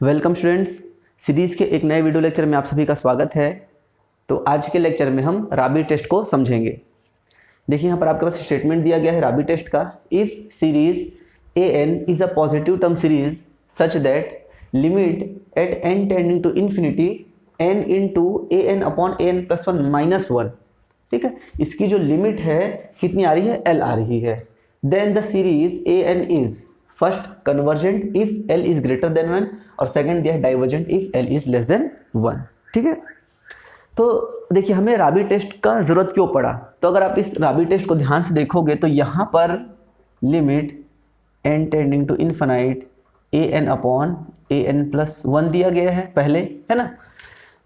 Welcome students, series के एक नए वीडियो लेक्चर में आप सभी का स्वागत है। तो आज के लेक्चर में हम राबी टेस्ट को समझेंगे। देखिए यहाँ पर आपके पास स्टेटमेंट दिया गया है राबी टेस्ट का। If series A N is a positive term series such that limit at N tending to infinity N into A N upon A N plus one minus one, ठीक है, इसकी जो limit है कितनी आ रही है, L आ रही है। Then the series A N is first convergent if L is greater than one और सेकंड दिया है divergent if L is less than one, ठीक है। तो देखिए हमें राबी टेस्ट का जरूरत क्यों पड़ा, तो अगर आप इस राबी टेस्ट को ध्यान से देखोगे तो यहाँ पर limit N tending to infinite A N upon A N plus one दिया गया है पहले, है ना।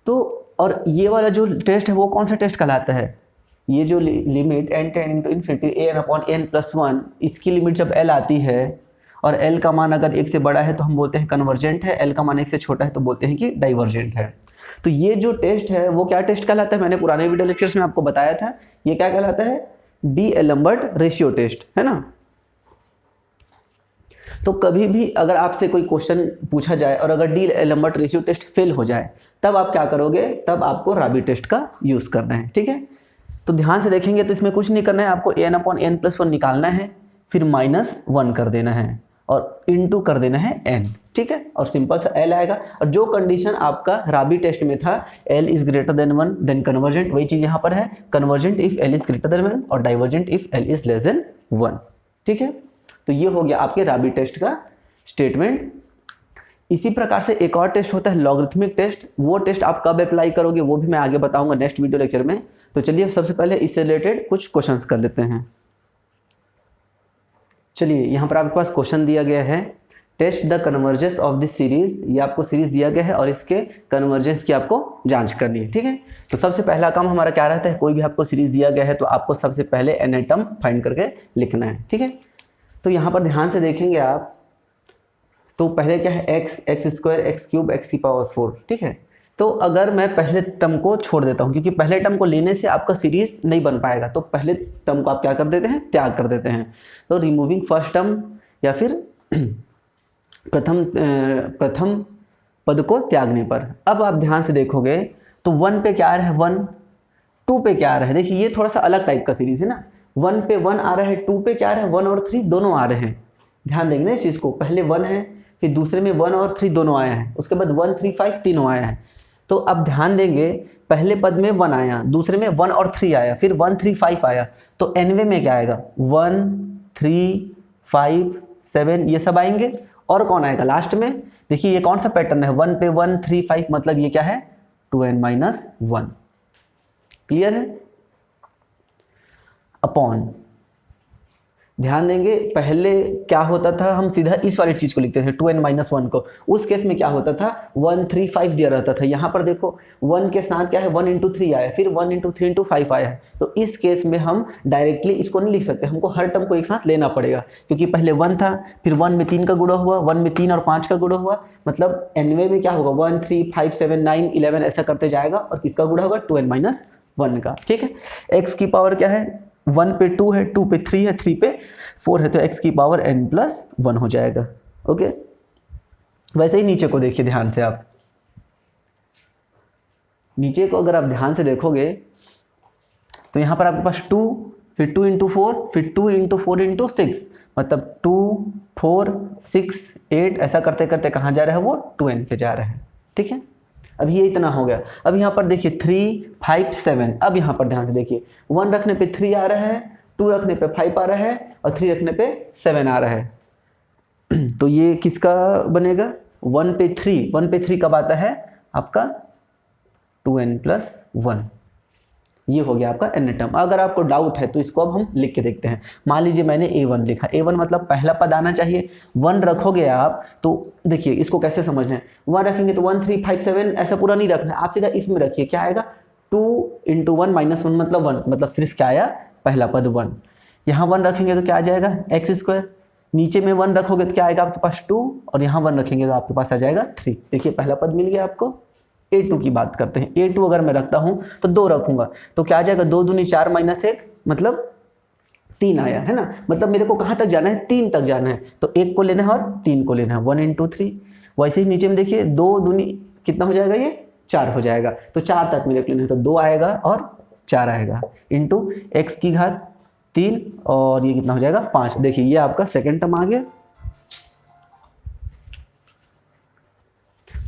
तो और ये वाला जो टेस्ट है वो कौन सा टेस्ट कहलाता है, ये जो limit N tending to infinity A N upon A N plus one, इसकी लिमिट जब एल आती है और एल का मान अगर एक से बड़ा है तो हम बोलते हैं कन्वर्जेंट है, एल का मान एक से छोटा है तो बोलते हैं कि डाइवर्जेंट है। तो ये जो टेस्ट है वो क्या टेस्ट कहलाता है, मैंने पुराने वीडियो लेक्चर्स में आपको बताया था, ये क्या कहलाता है, डी एलम्बर्ट रेशियो टेस्ट, है ना। तो कभी भी अगर आपसे कोई क्वेश्चन पूछा जाए और अगर d'Alembert ratio test fail हो जाए तब आप क्या करोगे, तब आपको राबी टेस्ट का यूज़ करना है, ठीक है। तो ध्यान से देखेंगे तो इसमें कुछ नहीं करना है, आपको a N upon n plus one निकालना है, फिर माइनस वन कर देना है और इनटू कर देना है n, ठीक है, और सिंपल सा l आएगा। और जो कंडीशन आपका राबी टेस्ट में था l is greater than one then convergent, वही चीज़ यहाँ पर है, convergent if l is greater than one और divergent if l is less than one, ठीक है। तो ये हो गया आपके राबी टेस्ट का स्टेटमेंट। इसी प्रकार से एक और टेस्ट होता है लॉगरिथमिक टेस्ट, वो टेस्ट आप कब अप्लाई करोगे वो भी मैं आगे बताऊंगा नेक्स्ट वीडियो लेक्चर में। तो चलिए सबसे पहले इससे रिलेटेड कुछ क्वेश्चंस कर लेते हैं। चलिए यहाँ पर आपके पास क्वेश्चन दिया गया है, test the convergence of this series, ये आपको सीरीज दिया गया है और इसके कन्वर्जेंस की आपको जांच करनी है, ठीक है। तो सबसे पहला काम हमारा क्या रहता है, कोई भी आपको सीरीज दिया गया है तो आपको सबसे पहले एन टर्म फाइंड करके लिखना है, ठीक है। तो यहाँ पर ध्यान से देखेंगे आप, तो पहले क्या है, x square x cube x की पावर 4, ठीक है। तो अगर मैं पहले टर्म को छोड़ देता हूँ, क्योंकि पहले टर्म को लेने से आपका सीरीज नहीं बन पाएगा, तो पहले टर्म को आप क्या कर देते हैं, त्याग कर देते हैं। तो रिमूविंग फर्स्ट टर्म या फिर प्रथम पद को त्यागने पर, अब आप ध्यान से देखोगे तो वन पे क्या आ रहा है, वन, टू पे क्या आ रहा है, देखिए ये थोड़ा सा अलग टाइप का सीरीज है ना, वन पे वन आ रहा है, टू पे क्या आ रहा है, वन और थ्री दोनों आ रहे हैं। ध्यान देंगे ना इस चीज़ को, पहले वन है फिर दूसरे में वन और थ्री दोनों आया है, उसके बाद 1 3 5 तीनों आया है। तो अब ध्यान देंगे पहले पद में 1 आया, दूसरे में 1 और 3 आया, फिर 1 3 5 आया, तो एनवे में क्या आएगा, 1 3 5 7 ये सब आएंगे। और कौन आएगा लास्ट में, देखिए ये कौन सा पैटर्न है, 1 पे 1 3 5, मतलब ये क्या है 2n माइनस 1, क्लियर है। अपॉन, ध्यान देंगे पहले क्या होता था, हम सीधा इस वाली चीज को लिखते थे 2n माइनस 1 को, उस केस में क्या होता था 1 3 5 दिया रहता था। यहाँ पर देखो 1 के साथ क्या है 1 इंटू 3 आया, फिर 1 इंटू 3 इंटू 5 आया है। तो इस केस में हम डायरेक्टली इसको नहीं लिख सकते, हमको हर टर्म को एक साथ लेना पड़ेगा, क्योंकि पहले 1 था, फिर 1 में 3 का गुणा हुआ, 1 में 3 और 5 का गुणा हुआ, मतलब एनवे में क्या होगा 1 3 5 7 9 11 ऐसा करते जाएगा, और किसका गुणा होगा 2n माइनस 1 का, ठीक है। एक्स की पावर क्या है, 1 पे 2 है, 2 पे 3 है, 3 पे 4 है, तो x की पावर n प्लस 1 हो जाएगा, ओके। वैसे ही नीचे को देखिए ध्यान से आप, नीचे को अगर आप ध्यान से देखोगे तो यहाँ पर आपके पास 2, फिर 2 इंटू 4, फिर 2 इंटू 4 इंटू 6, मतलब 2 4 6 8 ऐसा करते करते कहाँ जा रहा है, वो 2n पे जा रहा है, ठीक है। अब ये इतना हो गया। अब यहाँ पर देखिए 3 5 7, अब यहाँ पर ध्यान से देखिए 1 रखने पे 3 आ रहा है, 2 रखने पे 5 आ रहा है और 3 रखने पे 7 आ रहा है। तो ये किसका बनेगा, 1 पे 3 कब आता है आपका 2n प्लस 1, ये हो गया आपका n टर्म। अगर आपको डाउट है तो इसको अब हम लिख के देखते हैं। मान लीजिए मैंने a1 लिखा, a1 मतलब पहला पद आना चाहिए, 1 रखोगे आप तो देखिए इसको कैसे समझना है, 1 रखेंगे तो 1 3 5 7 ऐसा पूरा नहीं रखना है, आप सीधा इसमें रखिए, क्या आएगा 2 इंटू 1 माइनस 1 मतलब 1, मतलब सिर्फ क्या आया पहला पद 1। यहाँ 1 रखेंगे तो क्या आ जाएगा एक्स स्क्वायर, नीचे में 1 रखोगे तो क्या आएगा आपके पास 2, और यहाँ 1 रखेंगे तो आपके पास आ जाएगा 3। देखिए पहला पद मिल गया आपको। a2 की बात करते हैं, a2 अगर मैं रखता हूँ तो 2 रखूंगा तो क्या आ जाएगा 2 दूनी 4 माइनस 1 मतलब 3 आया, है ना। मतलब मेरे को कहाँ तक जाना है, 3 तक जाना है, तो 1 को लेना है और 3 को लेना है, 1 इंटू 3। वैसे ही नीचे में देखिए 2 दूनी कितना हो जाएगा, ये 4 हो जाएगा। तो 4 तक में देख लेना है, तो 2 आएगा और 4 आएगा इंटू एक्स की घात 3 और ये कितना हो जाएगा 5। देखिए ये आपका सेकेंड टर्म आ गया।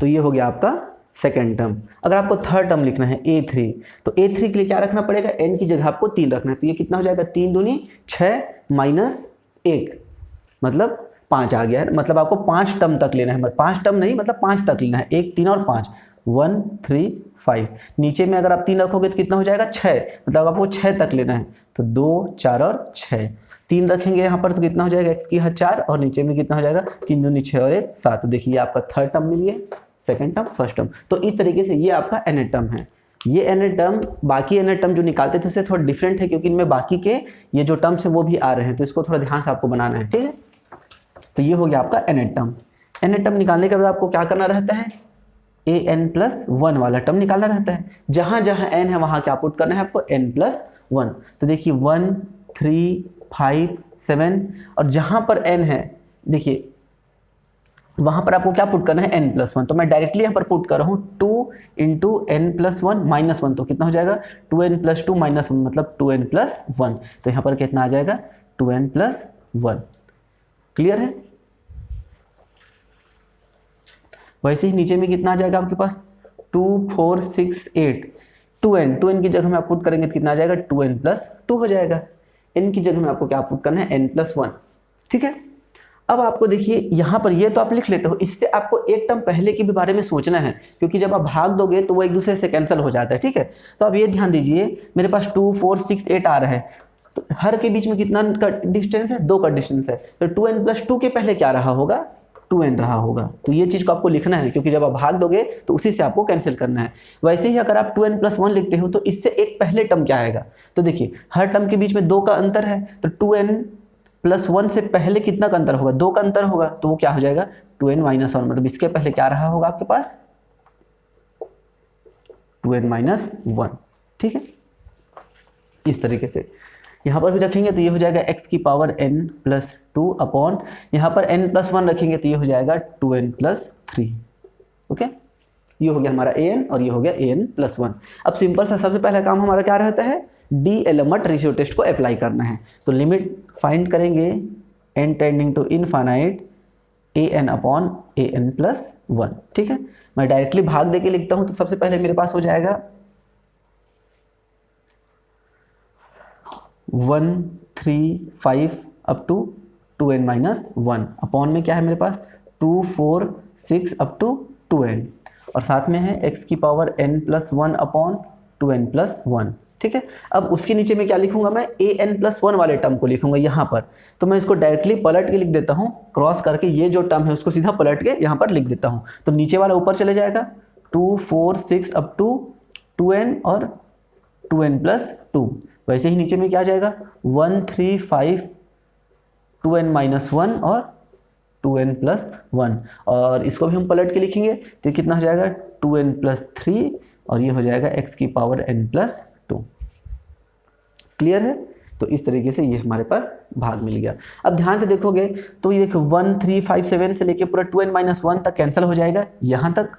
तो ये हो गया आपका सेकेंड टर्म। अगर आपको थर्ड टर्म लिखना है a3, तो a3 के लिए क्या रखना पड़ेगा, n की जगह आपको 3 रखना है। तो ये कितना हो जाएगा, 3 दूनी 6 माइनस 1 मतलब 5 आ गया है। मतलब आपको 5 टर्म तक लेना है, 5 टर्म नहीं मतलब 5 तक लेना है, 1 3 और 5, 1 3 5। नीचे में अगर आप 3 रखोगे तो कितना हो जाएगा 6, मतलब आपको 6 तक लेना है। तो 2 4 और 6, 3 रखेंगे यहाँ पर तो कितना हो जाएगा x की घात 4 और नीचे में कितना हो जाएगा 3 दूनी 6 और 1 7। देखिए आपका थर्ड टर्म मिल गया, सेकंड टर्म, फर्स्ट टर्म। तो इस तरीके से ये आपका nth टर्म है। ये nth टर्म बाकी nth टर्म जो निकालते थे उससे थोड़ा डिफरेंट है, क्योंकि इनमें बाकी के ये जो टर्म्स है वो भी आ रहे हैं, तो इसको थोड़ा ध्यान से आपको बनाना है, ठीक है। तो ये हो गया आपका nth टर्म। nth टर्म निकालने के बाद आपको क्या करना रहता है, an+1 वाला टर्म निकालना रहता है। जहां जहां n है वहां क्या पुट करना है आपको, n+1। तो देखिए 1 3 5 7 और जहां पर n है देखिए वहां पर आपको क्या पुट करना है, n+1। तो मैं डायरेक्टली यहाँ पर पुट कर रहा हूँ 2 इंटू n+1 -1, तो कितना हो जाएगा 2n+2 -1 मतलब 2n+1। तो यहाँ पर कितना आ जाएगा 2n+1। क्लियर है। वैसे ही नीचे में कितना आ जाएगा आपके पास 2 4 6 8, 2n की जगह में आप पुट करेंगे तो कितना आ जाएगा 2n+2 हो जाएगा। n की जगह में आपको क्या पुट करना है, n+1, ठीक है। अब आपको देखिए यहाँ पर ये तो आप लिख लेते हो, इससे आपको एक टर्म पहले के भी बारे में सोचना है, क्योंकि जब आप भाग दोगे तो वो एक दूसरे से कैंसिल हो जाता है, ठीक है। तो आप ये ध्यान दीजिए, मेरे पास 2 4 6 8 आ रहा है, तो हर के बीच में कितना का डिस्टेंस है, 2 का डिस्टेंस है। तो 2n+2 के पहले क्या रहा होगा, 2n रहा होगा। तो ये चीज़ को आपको लिखना है, क्योंकि जब आप भाग दोगे तो उसी से आपको कैंसिल करना है। वैसे ही अगर आप 2n+1 लिखते हो तो इससे एक पहले टर्म क्या आएगा, तो देखिए हर टर्म के बीच में 2 का अंतर है, तो 2n+1 से पहले कितना का अंतर होगा, 2 का अंतर होगा, तो वो क्या हो जाएगा 2n-1, मतलब इसके पहले क्या रहा होगा आपके पास 2n-1, ठीक है। इस तरीके से यहाँ पर भी रखेंगे तो ये हो जाएगा x की पावर n+2 अपॉन यहाँ पर n+1 रखेंगे तो ये हो जाएगा 2n+3। ओके, ये हो गया हमारा an और ये हो गया an+1। अब सिंपल सा सबसे पहला काम हमारा क्या रहता है, डी-एलमर्ट रेशियो टेस्ट को अप्लाई करना है। तो लिमिट फाइंड करेंगे n tending to infinite an upon an+1, ठीक है। मैं डायरेक्टली भाग देके लिखता हूँ, तो सबसे पहले मेरे पास हो जाएगा 1 3 5 अप टू 2n-1 अपॉन में क्या है मेरे पास 2 4 6 अप टू 2n और साथ में है x की पावर n+1 अपॉन 2n+1, ठीक है। अब उसके नीचे में क्या लिखूंगा मैं, an+1 वाले टर्म को लिखूंगा यहाँ पर। तो मैं इसको डायरेक्टली पलट के लिख देता हूँ, क्रॉस करके ये जो टर्म है उसको सीधा पलट के यहाँ पर लिख देता हूँ। तो नीचे वाला ऊपर चले जाएगा 2 4 6 अप टू 2n और 2n+2। वैसे ही नीचे में क्या आ जाएगा 1 3 5 2n-1 और 2n+1 और इसको भी हम पलट के लिखेंगे तो कितना हो जाएगा 2n+3 और ये हो जाएगा x की पावर n+2। क्लियर है। तो इस तरीके से ये हमारे पास भाग मिल गया। अब ध्यान से देखोगे तो ये देखो 1 3 5 7 से लेके पूरा 2n-1 तक कैंसिल हो जाएगा यहाँ तक,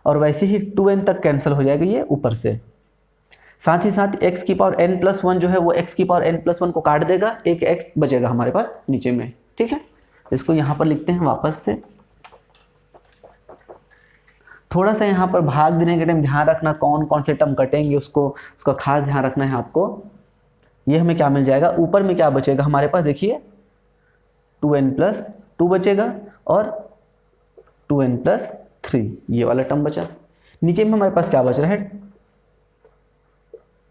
और वैसे ही 2n तक कैंसिल हो जाएगा ये ऊपर से। साथ ही साथ x की पावर n+1 जो है वो x की पावर n+1 को काट देगा, एक x बचेगा हमारे पास नीचे में, ठीक है। इसको यहाँ पर लिखते हैं वापस से। थोड़ा सा यहाँ पर भाग देने के टाइम ध्यान रखना कौन कौन से टर्म कटेंगे, उसका खास ध्यान रखना है आपको। ये हमें क्या मिल जाएगा, ऊपर में क्या बचेगा हमारे पास देखिए 2n+2 बचेगा और 2n+3 ये वाला टर्म बचा। नीचे में हमारे पास क्या बच रहा है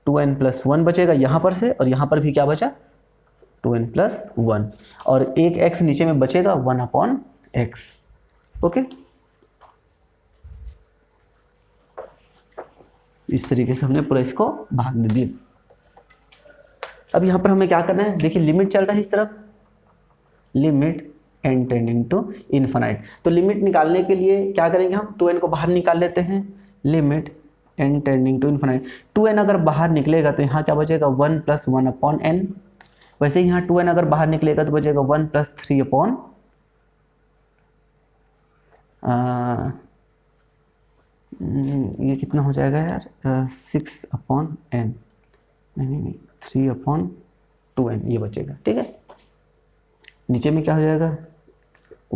2n+1 बचेगा यहाँ पर से, और यहाँ पर भी क्या बचा 2n+1 और एक x नीचे में बचेगा 1/x। ओके, इस तरीके से हमने पूरा इसको भाग दे दिया। अब यहाँ पर हमें क्या करना है, देखिए लिमिट चल रहा है इस तरफ, limit n tending to infinite. तो लिमिट निकालने के लिए क्या करेंगे हम, 2n को बाहर निकाल लेते हैं, limit n tending to infinite. 2n अगर बाहर निकलेगा तो यहाँ क्या बचेगा 1+1/n। वैसे ही यहाँ 2n अगर बाहर निकलेगा तो बचेगा 1+3/n ये कितना हो जाएगा यार, 6/n, नहीं 3/2n ये बचेगा, ठीक है। नीचे में क्या हो जाएगा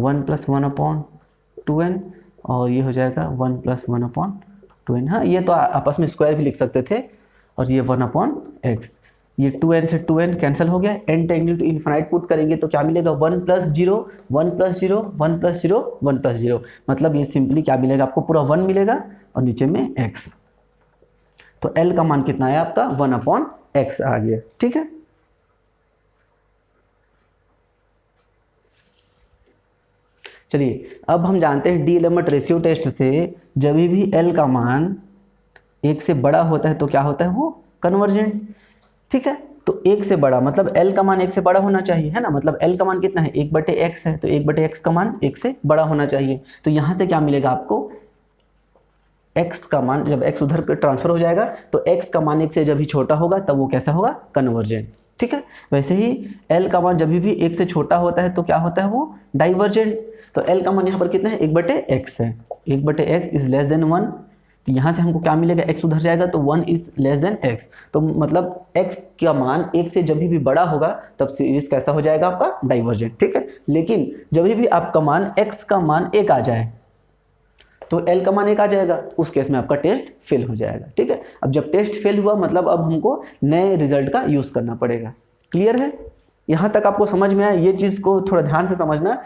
1 + 1/2n और ये हो जाएगा 1 + 1/2n। हाँ, ये तो आपस में स्क्वायर भी लिख सकते थे। और ये 1/x, ये 2n से 2n कैंसिल हो गया, n tending to infinite put करेंगे तो क्या मिलेगा 1 + 0 1 + 0 1 + 0 1 + 0, मतलब ये सिंपली क्या मिलेगा आपको, पूरा 1 मिलेगा और नीचे में x। तो l का मान कितना आया आपका 1/x आ गया, ठीक है। चलिए अब हम जानते हैं डी एलिमेंट रेशियो टेस्ट से जब भी l का मान 1 से बड़ा होता है तो क्या होता है, वो कन्वर्जेंट, ठीक है। तो 1 से बड़ा मतलब l का मान 1 से बड़ा होना चाहिए, है ना, मतलब l का मान कितना है 1/x है, तो 1/x का मान 1 से बड़ा होना चाहिए। तो यहाँ से क्या मिलेगा आपको, x का मान, जब x उधर पे ट्रांसफर हो जाएगा तो x का मान 1 से जब भी छोटा होगा तब वो कैसा होगा, कन्वर्जेंट, ठीक है। वैसे ही l का मान जब भी 1 से छोटा होता है तो क्या होता है, वो डाइवर्जेंट। तो l का मान यहाँ पर कितना है 1/x है, 1/x इज लेस देन 1, तो यहाँ से हमको क्या मिलेगा, x उधर जाएगा तो 1 इज लेस देन x, तो मतलब x का मान 1 से जब भी बड़ा होगा तब सीरीज कैसा हो जाएगा आपका, डाइवर्जेंट, ठीक है। लेकिन जब भी आपका मान x का मान 1 आ जाए तो l का मान 1 आ जाएगा, उस केस में आपका टेस्ट फेल हो जाएगा, ठीक है। अब जब टेस्ट फेल हुआ मतलब अब हमको नए रिजल्ट का यूज करना पड़ेगा। क्लियर है, यहाँ तक आपको समझ में आया? ये चीज को थोड़ा ध्यान से समझना,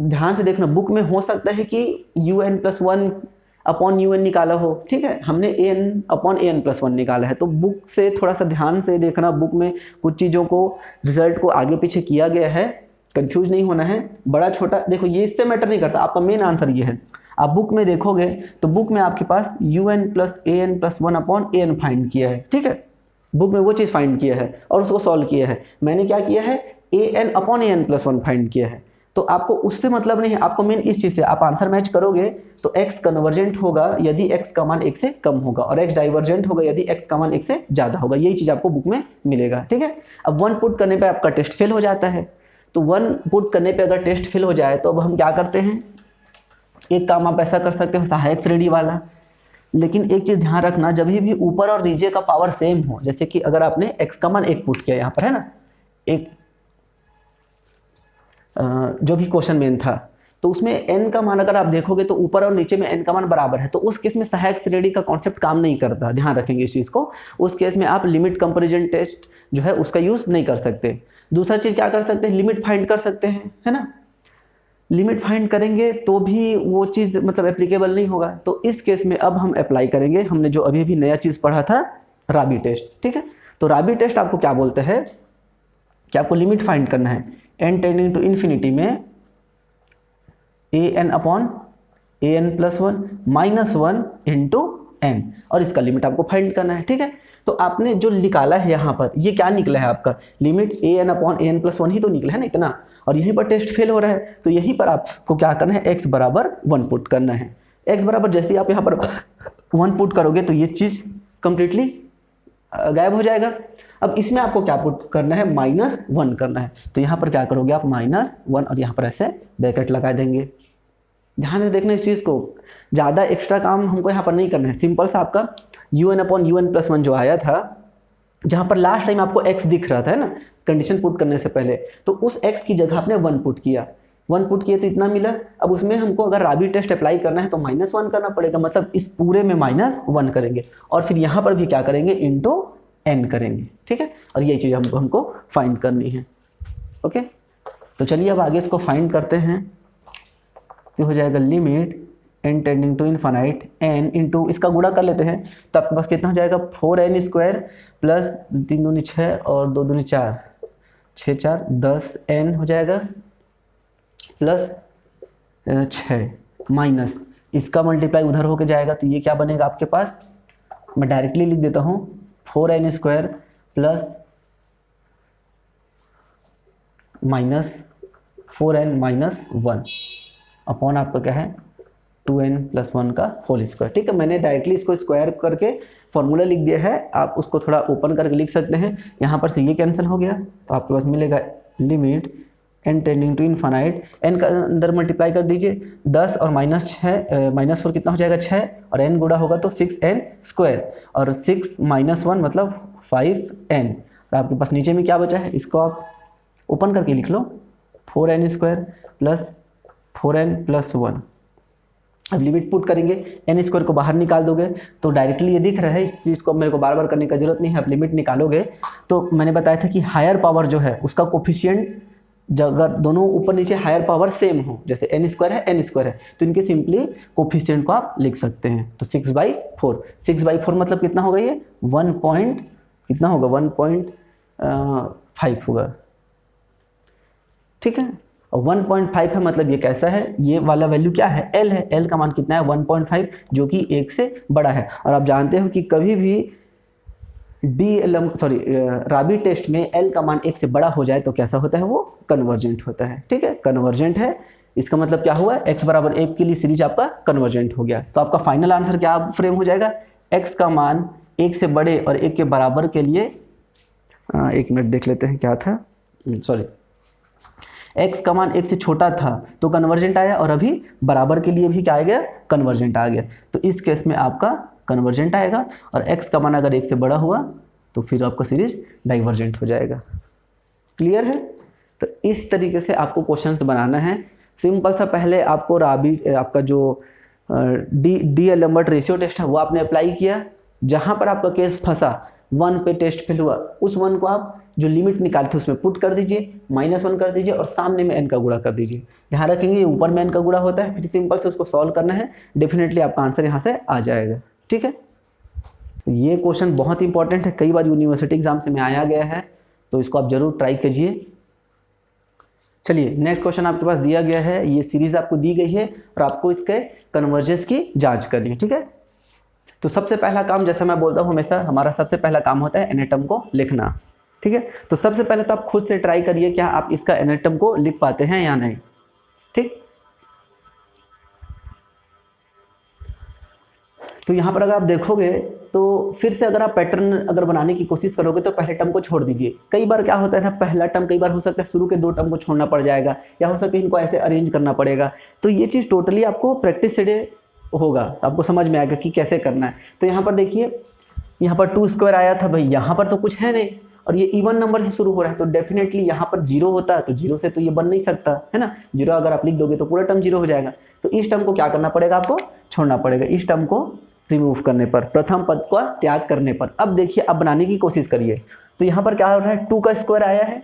ध्यान से देखना। बुक में हो सकता है कि un+1/un निकाला हो, ठीक है, हमने an/an+1 निकाला है, तो बुक से थोड़ा सा ध्यान से देखना। बुक में कुछ चीज़ों को, रिजल्ट को आगे पीछे किया गया है, कंफ्यूज नहीं होना है। बड़ा छोटा देखो, ये इससे मैटर नहीं करता, आपका मेन आंसर ये है। आप बुक में देखोगे तो बुक में आपके पास un+an+1/an फाइंड किया है, ठीक है, बुक में वो चीज़ फाइंड किया है और उसको सॉल्व किया है। मैंने क्या किया है, an/an+1 फाइंड किया है। तो आपको उससे मतलब नहीं है, आपको मेन इस चीज़ से, आप आंसर मैच करोगे तो x कन्वर्जेंट होगा यदि x का मान 1 से कम होगा और x डाइवर्जेंट होगा यदि x का मान 1 से ज़्यादा होगा। यही चीज़ आपको बुक में मिलेगा, ठीक है। अब 1 पुट करने पे आपका टेस्ट फेल हो जाता है, तो 1 पुट करने पे अगर टेस्ट फेल हो जाए तो अब हम क्या करते हैं, एक काम आप ऐसा कर सकते हो, सहायक श्रेणी वाला। लेकिन एक चीज़ ध्यान रखना, जब भी ऊपर और नीचे का पावर सेम हो, जैसे कि अगर आपने x का मान 1 पुट किया यहाँ पर, है ना, एक जो भी क्वेश्चन मेन था, तो उसमें n का मान अगर आप देखोगे तो ऊपर और नीचे में n का मान बराबर है, तो उस केस में सहायक श्रेणी का कॉन्सेप्ट काम नहीं करता, ध्यान रखेंगे इस चीज़ को। उस केस में आप लिमिट कंपैरिजन टेस्ट जो है उसका यूज़ नहीं कर सकते। दूसरा चीज़ क्या कर सकते हैं, लिमिट फाइंड कर सकते हैं, है ना। लिमिट फाइंड करेंगे तो भी वो चीज़ मतलब एप्लीकेबल नहीं होगा। तो इस केस में अब हम अप्लाई करेंगे, हमने जो अभी अभी नया चीज़ पढ़ा था, राबी टेस्ट, ठीक है। तो राबी टेस्ट आपको क्या बोलते हैं कि आपको लिमिट फाइंड करना है n टेंडिंग टू इन्फिनिटी में an/an+1 -1 इंटू n, और इसका लिमिट आपको फाइंड करना है, ठीक है। तो आपने जो निकाला है यहाँ पर, ये क्या निकला है आपका, लिमिट an/an+1 ही तो निकला है ना इतना, और यहीं पर टेस्ट फेल हो रहा है, तो यहीं पर आपको क्या करना है, x बराबर 1 पुट करना है। x बराबर जैसे ही आप यहाँ पर 1 पुट करोगे तो ये चीज़ कंप्लीटली गायब हो जाएगा। अब इसमें आपको क्या पुट करना है, -1 करना है, तो यहाँ पर क्या करोगे आप -1 और यहाँ पर ऐसे ब्रैकेट लगा देंगे। ध्यान से देखना इस चीज़ को, ज़्यादा एक्स्ट्रा काम हमको यहाँ पर नहीं करना है। सिंपल सा आपका un/un+1 जो आया था, जहाँ पर लास्ट टाइम आपको x दिख रहा था, है ना, कंडीशन पुट करने से पहले, तो उस x की जगह आपने 1 पुट किया, 1 पुट किए तो इतना मिला। अब उसमें हमको अगर राबी टेस्ट अप्लाई करना है तो -1 करना पड़ेगा, मतलब इस पूरे में -1 करेंगे और फिर यहाँ पर भी क्या करेंगे, इंटू n करेंगे, ठीक है। और यही चीज़ हमको फाइंड करनी है, ओके। तो चलिए अब आगे इसको फाइंड करते हैं। तो हो जाएगा limit n tending to infinite n into, इसका गुणा कर लेते हैं तो आपके पास कितना हो जाएगा, 4n² प्लस 3 दूनी 6 और 2 दूनी 4, 6 4 10n हो जाएगा प्लस 6 माइनस इसका मल्टीप्लाई उधर होके जाएगा, तो ये क्या बनेगा आपके पास, मैं डायरेक्टली लिख देता हूँ, 4n² plus minus 4n-1 upon आपका क्या है 2n+1 का होल स्क्वायर, ठीक है। मैंने डायरेक्टली इसको स्क्वायर करके फॉर्मूला लिख दिया है, आप उसको थोड़ा ओपन करके लिख सकते हैं। यहाँ पर से ये कैंसिल हो गया तो आपके पास मिलेगा limit n tending to infinite, n का अंदर मल्टीप्लाई कर दीजिए, 10 और -4 कितना हो जाएगा 6, और n गुणा होगा तो 6n², और 6 - 1 मतलब 5n। और आपके पास नीचे में क्या बचा है, इसको आप ओपन करके लिख लो, 4n² प्लस 4n प्लस 1। अब लिमिट पुट करेंगे, n² को बाहर निकाल दोगे तो डायरेक्टली ये दिख रहा है, इस चीज़ को मेरे को बार बार करने का जरूरत नहीं है। आप लिमिट निकालोगे तो मैंने बताया था कि हायर पावर जो है उसका कोफिशिएंट, अगर दोनों ऊपर नीचे हायर पावर सेम हो, जैसे n² है n² है, तो इनके सिंपली कोफिशिएंट को आप लिख सकते हैं। तो 6/4, 6/4 मतलब कितना होगा ये 1 होगा 1.5 होगा, ठीक है। और 1.5 है मतलब ये कैसा है, ये वाला वैल्यू क्या है, L है, L का मान कितना है 1.5, जो कि 1 से बड़ा है। और आप जानते हो कि कभी भी राबी टेस्ट में L का मान 1 से बड़ा हो जाए तो कैसा होता है, वो कन्वर्जेंट होता है, ठीक है, कन्वर्जेंट है। इसका मतलब क्या हुआ, x बराबर 1 के लिए सीरीज आपका कन्वर्जेंट हो गया। तो आपका फाइनल आंसर क्या फ्रेम हो जाएगा, x का मान 1 से बड़े और 1 के बराबर के लिए, 1 मिनट देख लेते हैं क्या था, x का मान 1 से छोटा था तो कन्वर्जेंट आया, और अभी बराबर के लिए भी क्या आ गया, कन्वर्जेंट आ गया। तो इस केस में आपका कन्वर्जेंट आएगा, और x का मान अगर 1 से बड़ा हुआ तो फिर आपका सीरीज डाइवर्जेंट हो जाएगा। क्लियर है। तो इस तरीके से आपको क्वेश्चंस बनाना है, सिंपल सा। पहले आपको राबी आपका जो डी-एलेम्बर्ट रेशियो टेस्ट है वो आपने अप्लाई किया, जहाँ पर आपका केस फंसा 1 पे टेस्ट फेल हुआ, उस 1 को आप जो लिमिट निकालते हैं उसमें पुट कर दीजिए, -1 कर दीजिए, और सामने में n का गुणा कर दीजिए। ध्यान रखेंगे ऊपर में n का गुणा होता है, फिर सिंपल से उसको सॉल्व करना है, डेफिनेटली आपका आंसर यहाँ से आ जाएगा, ठीक है। ये क्वेश्चन बहुत इंपॉर्टेंट है, कई बार यूनिवर्सिटी एग्जाम से में आया गया है, तो इसको आप जरूर ट्राई कीजिए। चलिए नेक्स्ट क्वेश्चन आपके पास दिया गया है, ये सीरीज आपको दी गई है और आपको इसके कन्वर्जेंस की जांच करनी है, ठीक है। तो सबसे पहला काम, जैसा मैं बोलता हूँ हमेशा, हमारा सबसे पहला काम होता है एनाटॉम को लिखना, ठीक है। तो सबसे पहले तो आप खुद से ट्राई करिए क्या आप इसका एनाटॉम को लिख पाते हैं या नहीं, ठीक। तो यहाँ पर अगर आप देखोगे तो फिर से अगर आप पैटर्न अगर बनाने की कोशिश करोगे तो पहले टर्म को छोड़ दीजिए। कई बार क्या होता है ना, पहला टर्म कई बार हो सकता है शुरू के 2 टर्म को छोड़ना पड़ जाएगा, या हो सकता है इनको ऐसे अरेंज करना पड़ेगा। तो ये चीज़ टोटली आपको प्रैक्टिस से होगा, आपको समझ में आएगा कि कैसे करना है। तो यहाँ पर देखिए, यहाँ पर 2² आया था भाई, यहाँ पर तो कुछ है नहीं, और ये इवन नंबर से शुरू हो रहा है, तो डेफिनेटली यहाँ पर 0 होता है, तो 0 से तो ये बन नहीं सकता है ना। 0 अगर आप लिख दोगे तो पूरा टर्म 0 हो जाएगा। तो इस टर्म को क्या करना पड़ेगा, आपको छोड़ना पड़ेगा। इस टर्म को रिमूव करने पर, प्रथम पद का त्याग करने पर। अब देखिए, अब बनाने की कोशिश करिए। तो यहाँ पर क्या हो रहा है, 2 का स्क्वायर आया है,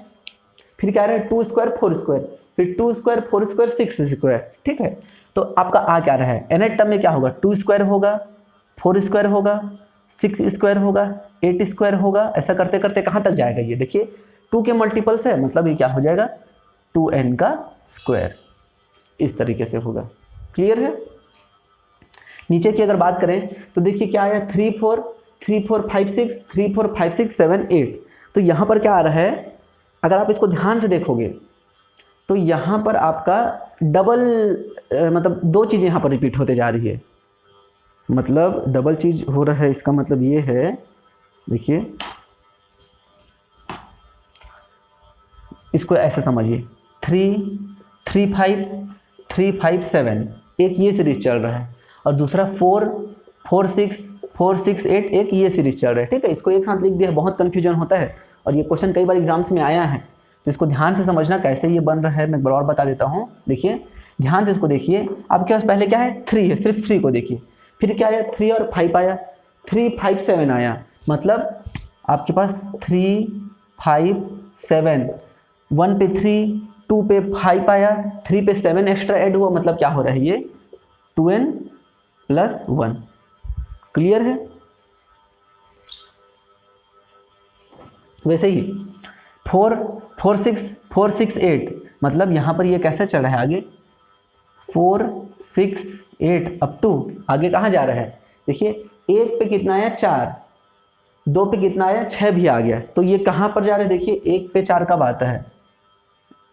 फिर क्या आ रहा है 2² 4², फिर 2² 4² 6², ठीक है। तो आपका आ क्या रहा है, nth टर्म में क्या होगा, 2² होगा, 4² होगा, 6² होगा, 8² होगा। ऐसा करते करते कहाँ तक जाएगा ये देखिए, 2 के मल्टीपल्स है, मतलब ये क्या हो जाएगा 2n², इस तरीके से होगा। क्लियर है। नीचे की अगर बात करें तो देखिए क्या आया, 3 4 3 4 5 6 3 4 5 6 7 8। तो यहाँ पर क्या आ रहा है, अगर आप इसको ध्यान से देखोगे तो यहाँ पर आपका डबल मतलब 2 चीज़ें यहाँ पर रिपीट होते जा रही है, मतलब डबल चीज हो रहा है। इसका मतलब ये है, देखिए इसको ऐसे समझिए, 3 3 5 3 5 7, एक ये सीरीज चल रहा है, और दूसरा 4 4 6 4 6 8, एक ये सीरीज चल रहा है, ठीक है। इसको एक साथ लिख दिया, बहुत कंफ्यूजन होता है, और ये क्वेश्चन कई बार एग्जाम्स में आया है। तो इसको ध्यान से समझना कैसे ये बन रहा है, मैं और बता देता हूँ। देखिए ध्यान से इसको देखिए, आपके पास पहले क्या है 3 है, सिर्फ 3 को देखिए, फिर क्या आया 3 और 5 आया, 3 5 7 आया, मतलब आपके पास 3 5 7, 1 पे 3 2 पे 5 आया, 3 पे 7 एक्स्ट्रा ऐड हुआ, मतलब क्या हो रहा है ये 2n+1। क्लियर है। वैसे ही 4 4 6 8, मतलब यहाँ पर ये कैसे चल रहा है आगे, 4 6 8 अप टू आगे कहाँ जा रहा है, देखिए 1 पे कितना आया 4, 2 पे कितना आया 6 भी आ गया। तो ये कहाँ पर जा रहा है, देखिए 1 पे 4 कब आता है,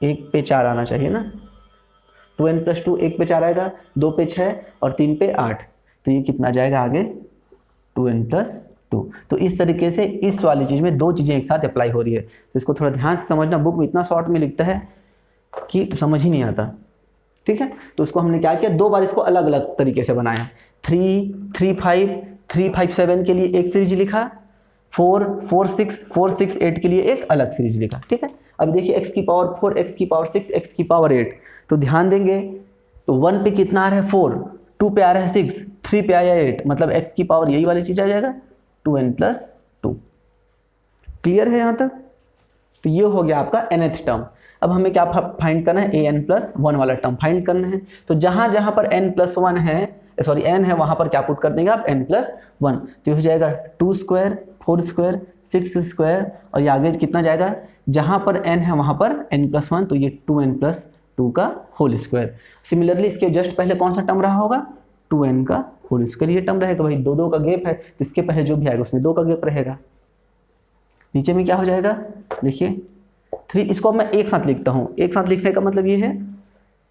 1 पे 4 आना चाहिए ना, 2n+2 1 पे 4 आएगा, 2 पे 6 और 3 पे 8, तो ये कितना जाएगा आगे 2n+2। तो इस तरीके से इस वाली चीज़ में 2 चीज़ें एक साथ अप्लाई हो रही है। तो इसको थोड़ा ध्यान से समझना, बुक में इतना शॉर्ट में लिखता है कि समझ ही नहीं आता, ठीक है। तो उसको हमने क्या किया, 2 बार इसको अलग अलग तरीके से बनाया। 3, 3, 5, 3, 5, 7 के लिए एक सीरीज लिखा, 4, 4, 6, 4, 6, 8 के लिए एक अलग सीरीज लिखा, ठीक है। अब देखिए x की पावर 4, x की पावर 6, x की पावर 8, तो ध्यान देंगे तो 1 पे कितना आ रहा है 4, 2 पे आ रहा है 6, 3 पे आया 8, मतलब x की पावर यही वाली चीज आ जाएगा 2n+2। क्लियर है यहाँ तक? तो ये हो गया आपका nth टर्म। अब हमें क्या फाइंड करना है, an+1 वाला टर्म फाइंड करना है। तो जहां जहां पर n+1 है, सॉरी n है, वहां पर क्या पुट कर देंगे आप, n+1। तो ये हो जाएगा 2 स्क्वायर, 4 स्क्वायर, 6 स्क्वायर, और ये आगे कितना जाएगा, जहां पर n है वहां पर n+1, तो ये 2n+2 का होल स्क्वायर। सिमिलरली इसके जस्ट पहले कौन सा टर्म रहा होगा, 2n का होल स्क्वायर ये टर्म रहेगा। भाई 2 का गैप है, तो इसके पहले जो भी आएगा उसमें 2 का गैप रहेगा। नीचे में क्या हो जाएगा, देखिए 3, इसको मैं एक साथ लिखता हूँ। एक साथ लिखने का मतलब ये है,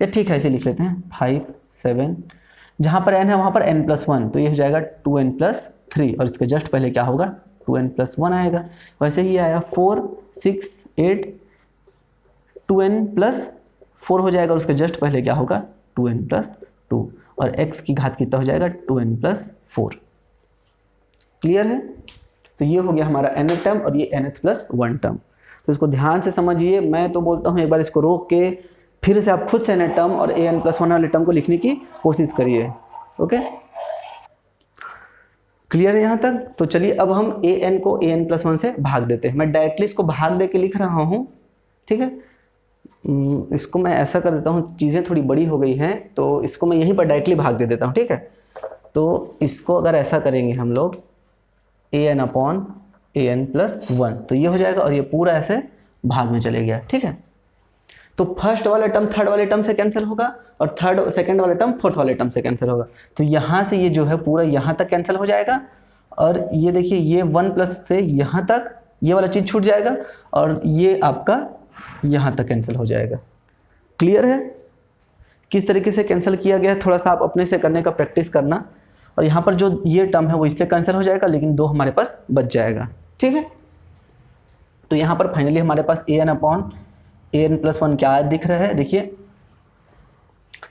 या ठीक है ऐसे लिख लेते हैं, 5, 7, जहाँ पर n है वहाँ पर n+1, तो ये हो जाएगा 2n+3, और इसके जस्ट पहले क्या होगा, 2n+1 आएगा। वैसे ही आया 4, 6, 8, 2n+4 हो जाएगा, और उसके जस्ट पहले क्या होगा, 2n+2, और x की घात कितना हो जाएगा, 2n+4। क्लियर है? तो ये हो गया हमारा nth टर्म, और ये nth+1 टर्म। तो इसको ध्यान से समझिए। मैं तो बोलता हूँ एक बार इसको रोक के फिर से आप खुद से nth टर्म और an+1 वाले टर्म को लिखने की कोशिश करिए। ओके, क्लियर है यहाँ तक? तो चलिए अब हम an को an+1 से भाग देते हैं। मैं डायरेक्टली इसको भाग दे के लिख रहा हूँ, ठीक है। इसको मैं ऐसा कर देता हूँ, चीज़ें थोड़ी बड़ी हो गई हैं, तो इसको मैं यहीं पर डायरेक्टली भाग दे देता हूँ, ठीक है। तो इसको अगर ऐसा करेंगे हम लोग, an+1, तो ये हो जाएगा, और ये पूरा ऐसे भाग में चले गया, ठीक है। तो फर्स्ट वाला टर्म थर्ड वाले टर्म से कैंसिल होगा, और सेकंड वाला टर्म फोर्थ वाले टर्म से कैंसिल होगा। तो यहाँ से ये जो है पूरा यहाँ तक कैंसिल हो जाएगा, और ये देखिए ये 1+ से यहाँ तक ये वाला चीज़ छूट जाएगा, और ये आपका यहाँ तक कैंसिल हो जाएगा। क्लियर है किस तरीके से कैंसिल किया गया है? थोड़ा सा आप अपने से करने का प्रैक्टिस करना। और यहाँ पर जो ये टर्म है वो इससे कैंसिल हो जाएगा, लेकिन 2 हमारे पास बच जाएगा, ठीक है। तो यहाँ पर फाइनली हमारे पास an+1 क्या दिख रहा है, देखिए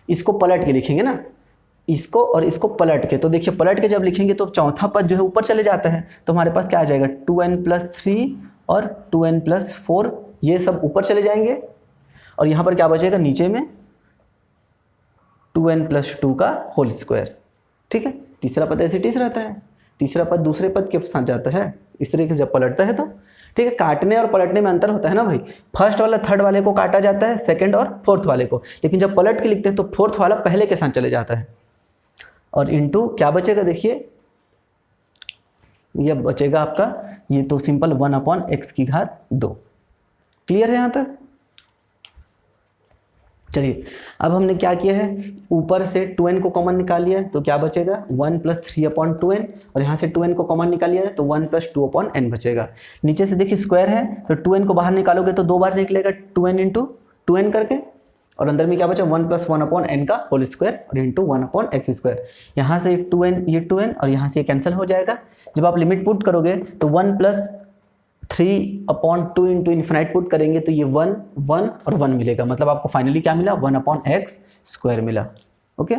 इसको पलट के लिखेंगे ना, इसको और इसको पलट के, तो देखिए पलट के जब लिखेंगे तो चौथा पद जो है ऊपर चले जाता है, तो हमारे पास क्या आ जाएगा, 2n+3 और 2n+4, ये सब ऊपर चले जाएंगे, और यहाँ पर क्या बचेगा नीचे में, 2n+2 का होल स्क्वायर, ठीक है। तीसरा पद ऐसे टीस रहता है, तीसरा पद दूसरे पद के साथ जाता है, इस तरीके से जब पलटता है तो, ठीक है। काटने और पलटने में अंतर होता है ना भाई, फर्स्ट वाला थर्ड वाले को काटा जाता है, सेकंड और फोर्थ वाले को, लेकिन जब पलट के लिखते हैं तो फोर्थ वाला पहले के साथ चले जाता है। और इनटू क्या बचेगा, देखिए ये बचेगा आपका, ये तो सिंपल 1/x²। क्लियर है यहाँ तक? चलिए अब हमने क्या किया है, ऊपर से 2n को कॉमन निकाल लिया है, तो क्या बचेगा 1+3/2n, और यहाँ से 2n को कॉमन निकाल लिया है तो 1+2/n बचेगा। नीचे से देखिए स्क्वायर है, तो 2n को बाहर निकालोगे तो 2 बार निकलेगा, 2n × 2n करके, और अंदर में क्या बचा 1+1/n का होल स्क्वायर, और इंटू 1/x²। यहाँ से 2n, ये 2n, और यहाँ से ये कैंसिल हो जाएगा। जब आप लिमिट पुट करोगे तो 1+3/2 इंटू इन्फिनाइट पुट करेंगे तो ये 1, 1 और 1 मिलेगा, मतलब आपको फाइनली क्या मिला, 1/x² मिला। ओके,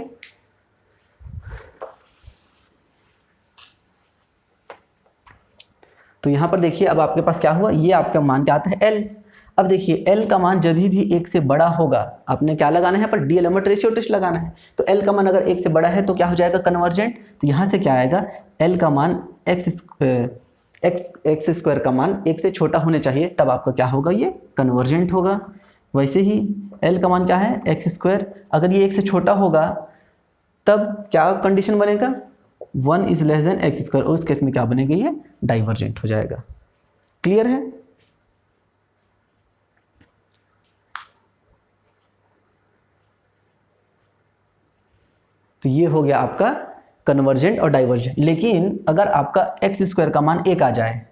तो यहाँ पर देखिए अब आपके पास क्या हुआ, ये आपका मान क्या आता है, l। अब देखिए l का मान जब भी 1 से बड़ा होगा, आपने क्या लगाना है यहाँ पर, DL रेशियो टेस्ट लगाना है। तो l का मान अगर 1 से बड़ा है तो क्या हो जाएगा, कन्वर्जेंट। तो यहाँ से क्या आएगा, l का मान x² का मान 1 से छोटा होने चाहिए, तब आपका क्या होगा, ये कन्वर्जेंट होगा। वैसे ही l का मान क्या है, x², अगर ये 1 से छोटा होगा तब क्या कंडीशन बनेगा, 1 > x², और उस केस में क्या बनेगा, ये डाइवर्जेंट हो जाएगा। क्लियर है? तो ये हो गया आपका कन्वर्जेंट और डाइवर्जेंट। लेकिन अगर आपका x² का मान 1 आ जाए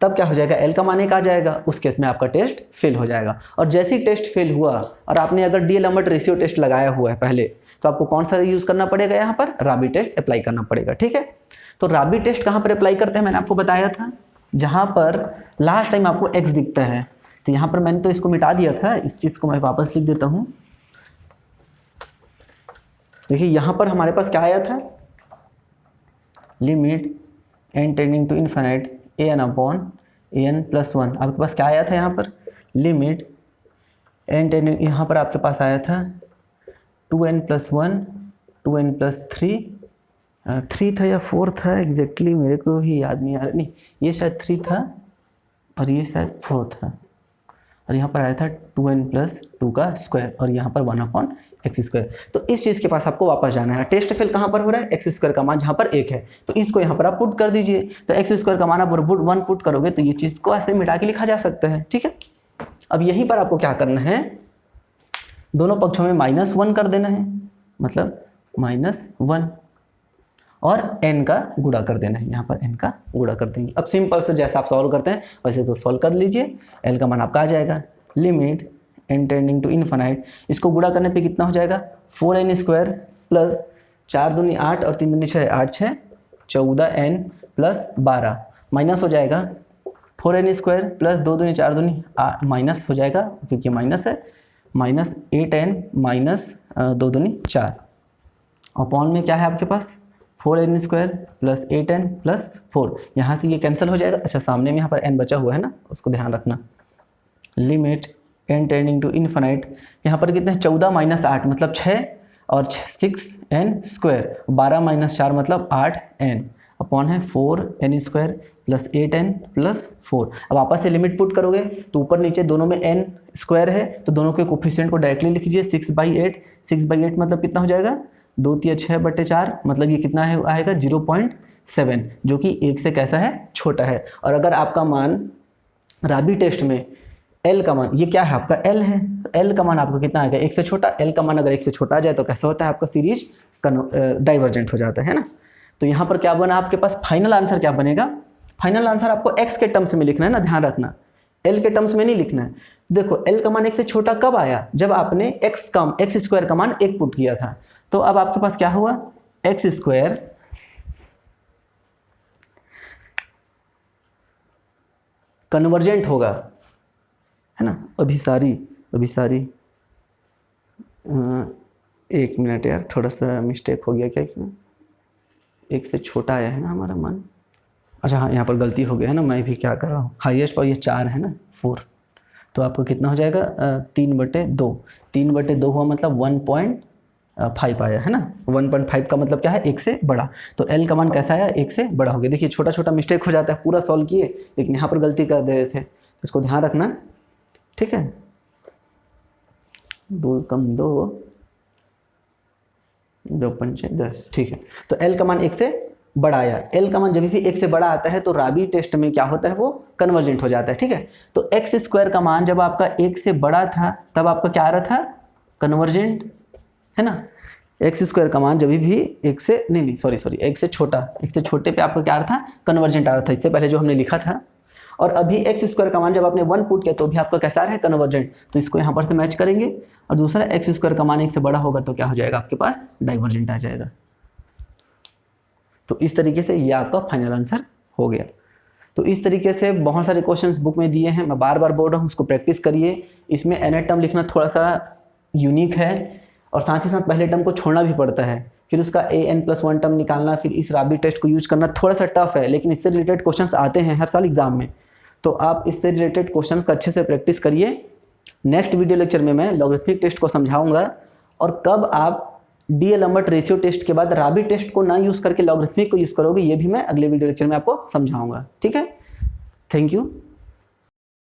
तब क्या हो जाएगा, l का मान 1 आ जाएगा, उस केस में आपका टेस्ट फेल हो जाएगा। और जैसे ही टेस्ट फेल हुआ और आपने अगर DL रेशियो टेस्ट लगाया हुआ है पहले, तो आपको कौन सा यूज करना पड़ेगा, यहाँ पर राबी टेस्ट अप्लाई करना पड़ेगा, ठीक है। तो राबी टेस्ट कहाँ पर अप्लाई करते हैं, मैंने आपको बताया था, जहाँ पर लास्ट टाइम आपको x दिखता है, तो यहाँ पर मैंने तो इसको मिटा दिया था, इस चीज़ को मैं वापस लिख देता हूँ। देखिए यहाँ पर हमारे पास क्या आया था, limit n tending to infinite an upon an plus 1। आपके पास क्या आया था यहाँ पर, लिमिट n टेंडिंग, यहाँ पर आपके पास आया था 2n प्लस 1 2n प्लस 3 था या 4 था एग्जैक्टली मेरे को ही याद नहीं आ रहा, नहीं ये शायद 3 था और ये शायद 4 था, और यहाँ पर आया था 2n प्लस 2 का स्क्वायर और यहाँ पर 1 अपॉन एक्स स्क्वायर। तो इस चीज़ के पास आपको वापस जाना है। टेस्ट फेल कहाँ पर हो रहा है, एक्स स्क्वायर का मान जहाँ पर 1 है, तो इसको यहाँ पर आप पुट कर दीजिए। तो एक्स स्क्वायर का मान आप 1 पुट करोगे तो ये चीज़ को ऐसे मिटा के लिखा जा सकता है। ठीक है, अब यहीं पर आपको क्या करना है, दोनों पक्षों में -1 कर देना है, मतलब -1 और n का गुणा कर देना है, यहाँ पर n का गुणा कर देंगे। अब सिंपल से जैसा आप सॉल्व करते हैं वैसे तो सॉल्व कर लीजिए। l का मान आपका आ जाएगा limit n tending to infinite, इसको गुणा करने पे कितना हो जाएगा, 4n स्क्वायर प्लस 4 दूनी 8 और 3 दूनी 6, 8 6 14n प्लस 12 माइनस हो जाएगा 4n स्क्वायर प्लस 2 दूनी 4 दूनी माइनस हो जाएगा क्योंकि माइनस है, माइनस 8n माइनस 2 दूनी 4 अपॉन में क्या है आपके पास 4n square plus 8n plus 4, यहाँ से ये कैंसिल हो जाएगा। अच्छा सामने में यहाँ पर n बचा हुआ है ना, उसको ध्यान रखना। Limit n tending to infinite, यहाँ पर कितने 14 माइनस 8 मतलब 6 और 6n स्क्वायर, 12 माइनस 4 मतलब 8n अपॉन है 4n square plus 8n plus 4। अब वापस से लिमिट पुट करोगे तो ऊपर नीचे दोनों में n स्क्वायर है तो दोनों के कोफिशिएंट को डायरेक्टली लिख लीजिए। 6/8 मतलब कितना हो जाएगा, 2 × 6/4 मतलब ये कितना है आएगा 0.7, जो कि 1 से कैसा है, छोटा है। और अगर आपका मान राबी टेस्ट में L का मान, ये क्या है आपका L है, तो L का मान आपका कितना आएगा 1 से छोटा। L का मान अगर 1 से छोटा आ जाए तो कैसा होता है आपका सीरीज डाइवर्जेंट हो जाता है ना। तो यहाँ पर क्या बना आपके पास, फाइनल आंसर क्या बनेगा, फाइनल आंसर आपको x के टर्म्स में लिखना है ना, ध्यान रखना L के टर्म्स में नहीं लिखना है। देखो L का मान 1 से छोटा कब आया, जब आपने x स्क्वायर का मान 1 पुट किया था। तो अब आपके पास क्या हुआ, एक्स स्क्वायर कन्वर्जेंट होगा, है ना। अभी सारी 1 मिनट यार, थोड़ा सा मिस्टेक हो गया क्या इसमें, 1 से छोटा आया है ना हमारा मान। अच्छा हाँ, यहाँ पर गलती हो गया है ना, मैं भी क्या कर रहा हूँ, हाईएस्ट और ये 4 है ना 4, तो आपको कितना हो जाएगा 3/2, 3/2 हुआ मतलब 1.5 आया है ना। 1.5 का मतलब क्या है, 1 से बड़ा। तो L का मान कैसा आया, 1 से बड़ा हो गया। देखिए छोटा छोटा मिस्टेक हो जाता है, पूरा सॉल्व किए लेकिन यहाँ पर गलती कर दे रहे थे, तो इसको ध्यान रखना। ठीक है, 2 कम 2 2 पंचे 10। ठीक है, तो L का मान 1 से बड़ा आया। L का मान जब भी 1 से बड़ा आता है तो राबी टेस्ट में क्या होता है, वो कन्वर्जेंट हो जाता है। ठीक है, तो एक्स स्क्वायर का मान जब आपका 1 से बड़ा था तब आपका क्या आ रहा था, कन्वर्जेंट, है ना। एक्स स्क्वायर का मान जब भी 1 से नहीं सॉरी 1 से छोटा, 1 से छोटे पे आपका क्या आ रहा था, कन्वर्जेंट आ रहा था, इससे पहले जो हमने लिखा था। और अभी एक्स स्क्वायर का मान जब आपने 1 पुट किया तो भी आपका कैसा आ रहा है, कन्वर्जेंट। तो इसको यहाँ पर से मैच करेंगे। और दूसरा एक्स स्क्वायर का मान 1 से बड़ा होगा तो क्या हो जाएगा आपके पास, डाइवर्जेंट आ जाएगा। तो इस तरीके से ये आपका फाइनल आंसर हो गया। तो इस तरीके से बहुत सारे क्वेश्चंस बुक में दिए हैं, मैं बार बार बोल रहा हूँ, उसको प्रैक्टिस करिए। इसमें एन टर्म लिखना थोड़ा सा यूनिक है और साथ ही साथ पहले टर्म को छोड़ना भी पड़ता है, फिर उसका an+1 टर्म निकालना, फिर इस राबी टेस्ट को यूज करना थोड़ा सा टफ है, लेकिन इससे रिलेटेड क्वेश्चंस आते हैं हर साल एग्जाम में। तो आप इससे रिलेटेड क्वेश्चंस का अच्छे से प्रैक्टिस करिए। नेक्स्ट वीडियो लेक्चर में मैं लॉगरिथमिक टेस्ट को समझाऊंगा और कब आप डीएलएम्बर्ट रेशियो टेस्ट के बाद राबी टेस्ट को ना यूज़ करके लॉगरिथमिक को यूज़ करोगे, ये भी मैं अगले वीडियो लेक्चर में आपको समझाऊंगा। ठीक है, थैंक यू।